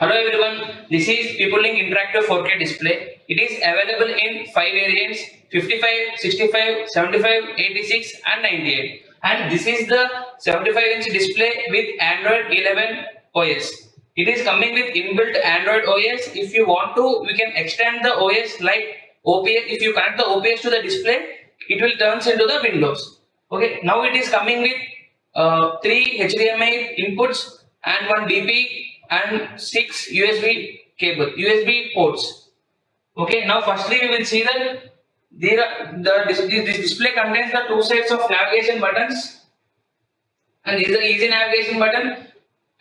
Hello everyone, this is Peoplelink Interactive 4K display. It is available in 5 variants 55, 65, 75, 86 and 98. And this is the 75-inch display with Android 11 OS. It is coming with inbuilt Android OS. If you want to, we can extend the OS like OPS. If you connect the OPS to the display, it will turn into the Windows. Okay, now it is coming with 3 HDMI inputs and 1 DP and 6 USB ports. Okay, now firstly we will see that this display contains the two sets of navigation buttons, and this is the easy navigation button,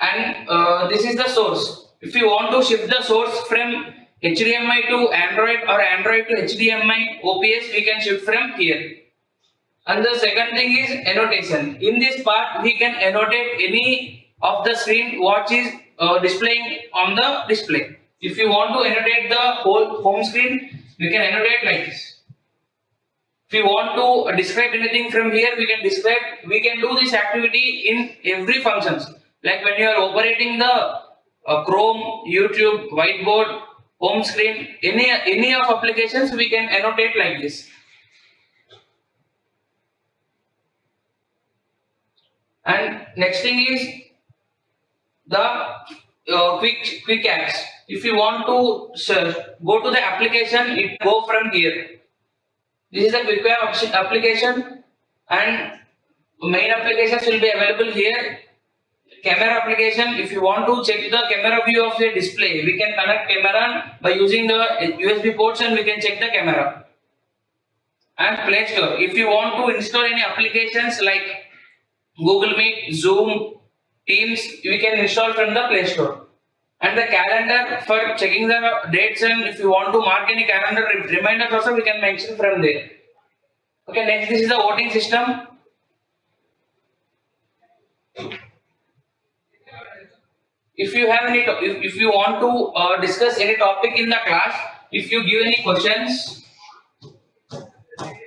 and this is the source. If you want to shift the source from HDMI to Android or Android to HDMI OPS, we can shift from here. And the second thing is annotation. In this part, we can annotate any of the screen what is displaying on the display. If you want to annotate the whole home screen, we can annotate like this. If you want to describe anything from here, we can describe. We can do this activity in every functions. Like when you are operating the Chrome, YouTube, whiteboard, home screen, any of applications, we can annotate like this. And next thing is the quick acts. If you want to search, go to the application, it go from here. This is the quick application, and main applications will be available here. Camera application, if you want to check the camera view of the display, we can connect camera by using the USB ports and we can check the camera. And Play Store, if you want to install any applications like Google Meet, Zoom, Teams, we can install from the Play Store. And the calendar for checking the dates, and if you want to mark any calendar reminders also, we can mention from there. Okay, next this is the voting system. If you have any, if you want to discuss any topic in the class, if you give any questions,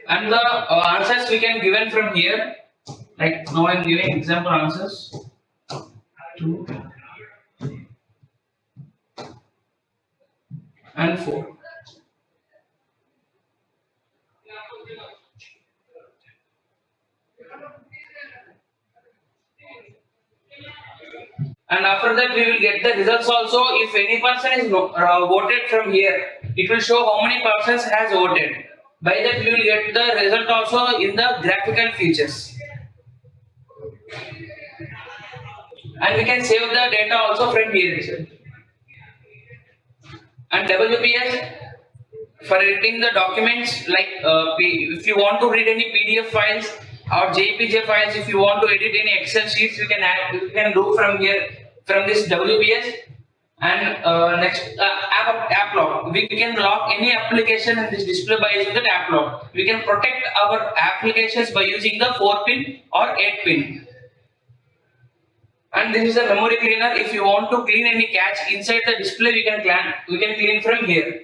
and the answers we can given from here. Like now I am giving example answers. 2 and 4. And after that we will get the results also. If any person is voted from here, it will show how many persons has voted. By that we will get the result also in the graphical features. And we can save the data also from here itself. And WPS for editing the documents, like if you want to read any PDF files or JPG files, if you want to edit any Excel sheets, you can do from here, from this WPS. And next app lock. We can lock any application in this display by using the app lock. We can protect our applications by using the 4-pin or 8-pin. And this is a memory cleaner. If you want to clean any cache inside the display, we can clean from here.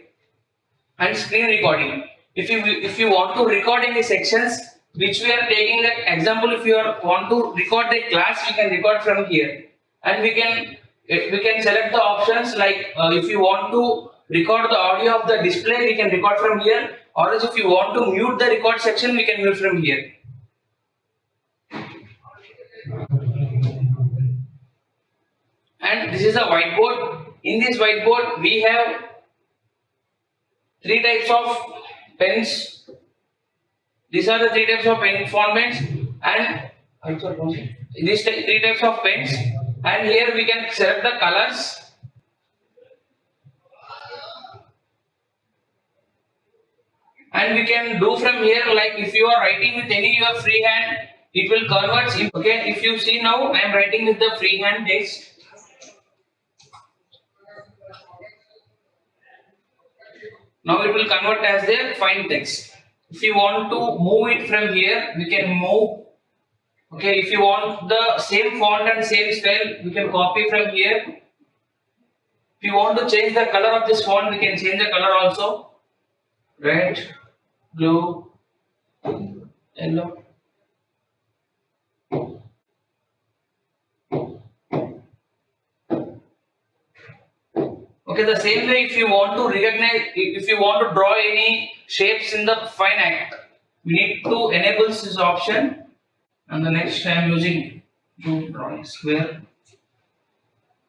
And screen recording. If you want to record any sections which we are taking, that example, if you want to record the class, we can record from here. And we can select the options like if you want to record the audio of the display, we can record from here. Or else if you want to mute the record section, we can mute from here. And this is a whiteboard. In this whiteboard, we have 3 types of pens. These are the 3 types of pen formats, and these 3 types of pens. And here we can select the colors. And we can do from here, like if you are writing with any your free hand, it will convert. Okay, if you see now, I am writing with the free hand text. Now it will convert as the fine text. If you want to move it from here, we can move. Okay, if you want the same font and same style, we can copy from here. If you want to change the color of this font, we can change the color also. Red, blue, yellow. Okay, the same way if you want to recognize, if you want to draw any shapes in the fine act, we need to enable this option. And the next I am using to draw square,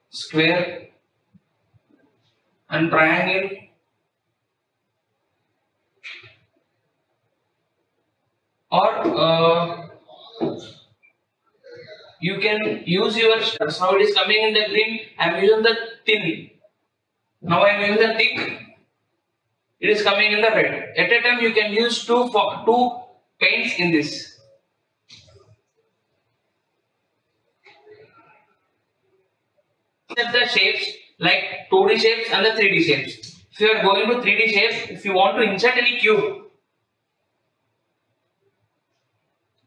square and triangle. Or you can use your stars. Now it is coming in the green. I am using the thin. Now I am using the thick. It is coming in the red. At a time you can use two paints in this. Set the shapes like 2D shapes and the 3D shapes. If you are going to 3D shapes, if you want to insert any cube,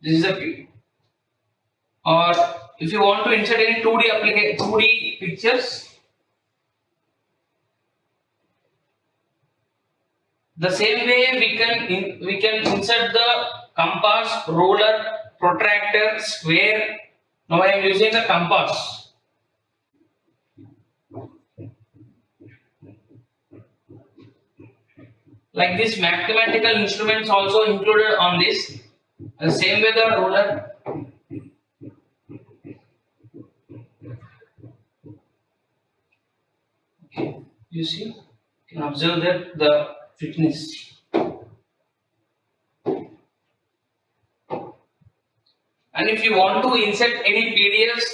this is a cube. Or if you want to insert any 2D pictures, the same way we can insert the compass, ruler, protractor, square. Now I am using the compass. Like this, mathematical instruments also included on this. The same way the ruler. Okay, you see, you can observe that the fitness. And if you want to insert any PDFs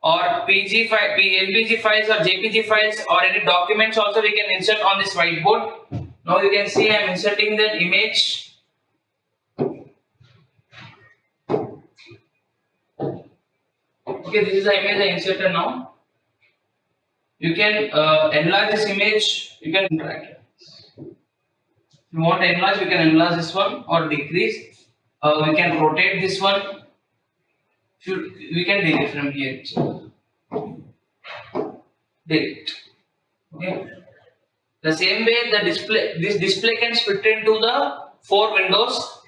or LPG files or JPG files or any documents, also we can insert on this whiteboard. Now you can see I am inserting the image. Okay, this is the image I inserted now. You can enlarge this image. You can drag. If you want to enlarge, you can enlarge this one or decrease. We can rotate this one. We can delete from here. Delete. Okay. The same way the display, this display can split into the 4 windows.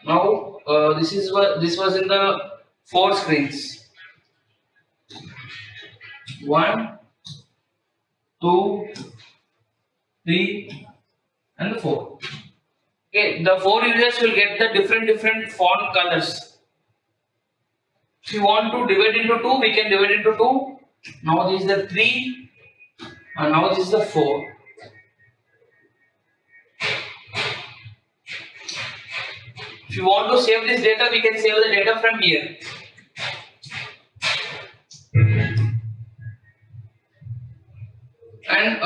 Now this was in the 4 screens. 1, 2, 3, and 4. Okay, the 4 users will get the different font colors. If you want to divide into 2, we can divide into 2. Now this is the 3, and now this is the 4. If you want to save this data, we can save the data from here. And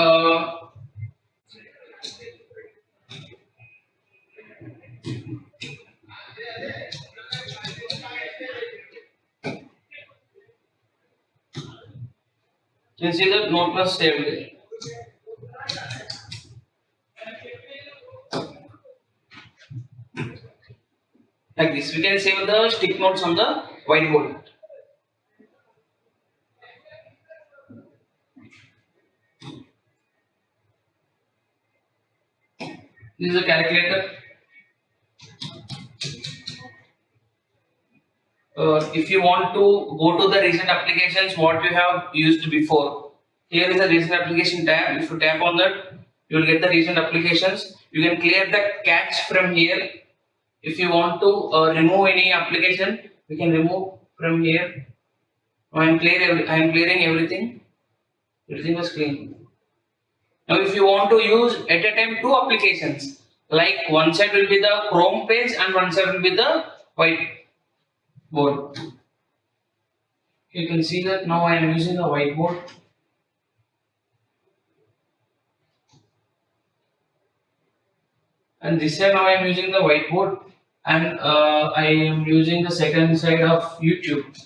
you can see the note was saved there. Like this, we can save the stick notes on the whiteboard. This is a calculator. If you want to go to the recent applications what you have used before, here is a recent application tab. If you tap on that, you will get the recent applications. You can clear the cache from here. If you want to remove any application, we can remove from here. I am clearing everything. Everything was clean. Now, if you want to use at a time 2 applications, like one side will be the Chrome page and one side will be the whiteboard. You can see that now I am using a whiteboard. And this side now I am using the whiteboard, and I am using the second side of YouTube.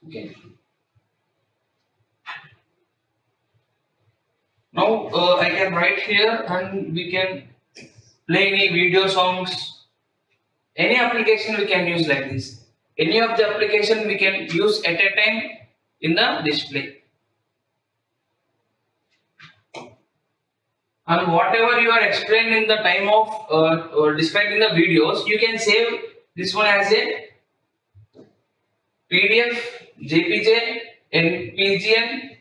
Okay. Now I can write here and we can play any video songs. Any application we can use like this. Any of the application we can use at a time in the display. and whatever you are explained in the time of described in the videos, you can save this one as a PDF, JPG, NPGN,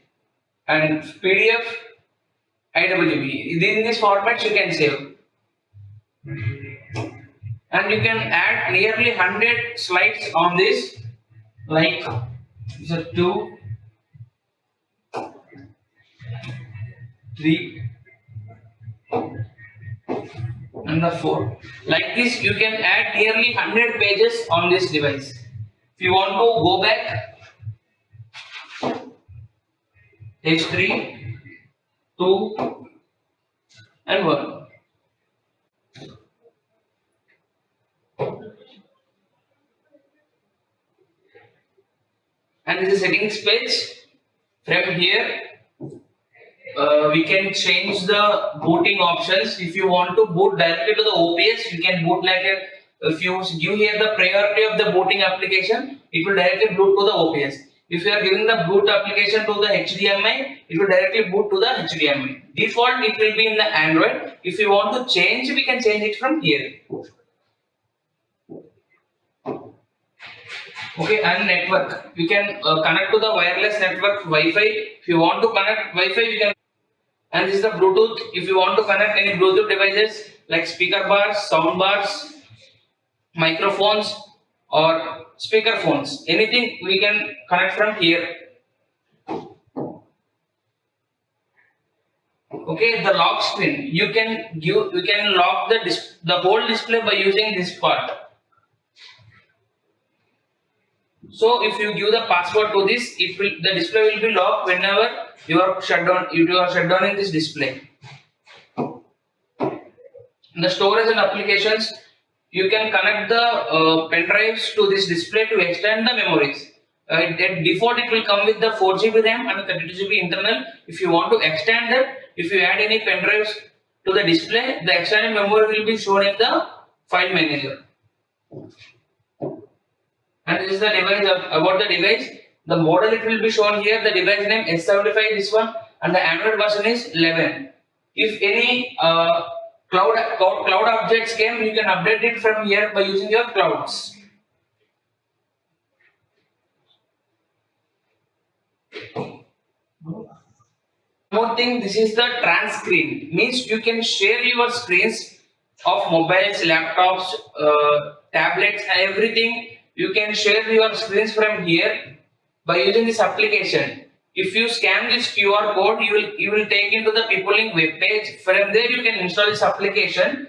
and PDF, IWB. In this format you can save, and you can add nearly 100 slides on this, like the 2, 3, and the 4. Like this, you can add nearly 100 pages on this device. If you want to go back, H3, 2, and 1. And this is settings page. From here, we can change the booting options. If you want to boot directly to the OPS, you can boot like a. If you give here the priority of the booting application, it will directly boot to the OPS. If you are giving the boot application to the HDMI, it will directly boot to the HDMI. Default, it will be in the Android. If you want to change, we can change it from here. Okay, and network. We can connect to the wireless network Wi-Fi. If you want to connect Wi-Fi, we can. And this is the Bluetooth. If you want to connect any Bluetooth devices like speaker bars, sound bars, microphones, or speaker phones, anything we can connect from here. Okay, the lock screen. You can lock the whole display by using this part. So if you give the password to this, the display will be locked whenever you are shut down. If you are shut down in this display. The storage and applications, you can connect the pen drives to this display to extend the memories. At default, it will come with the 4 GB RAM and 32 GB internal. If you want to extend that, if you add any pen drives to the display, the extended memory will be shown in the file manager. And this is the device about the device. The model it will be shown here. The device name S75 this one, and the Android version is 11. If any cloud objects came, you can update it from here by using your clouds. More thing, this is the trans screen. Means you can share your screens of mobiles, laptops, tablets, and everything. You can share your screens from here by using this application. If you scan this QR code, you will take into the Peoplelink web page. From there, you can install this application.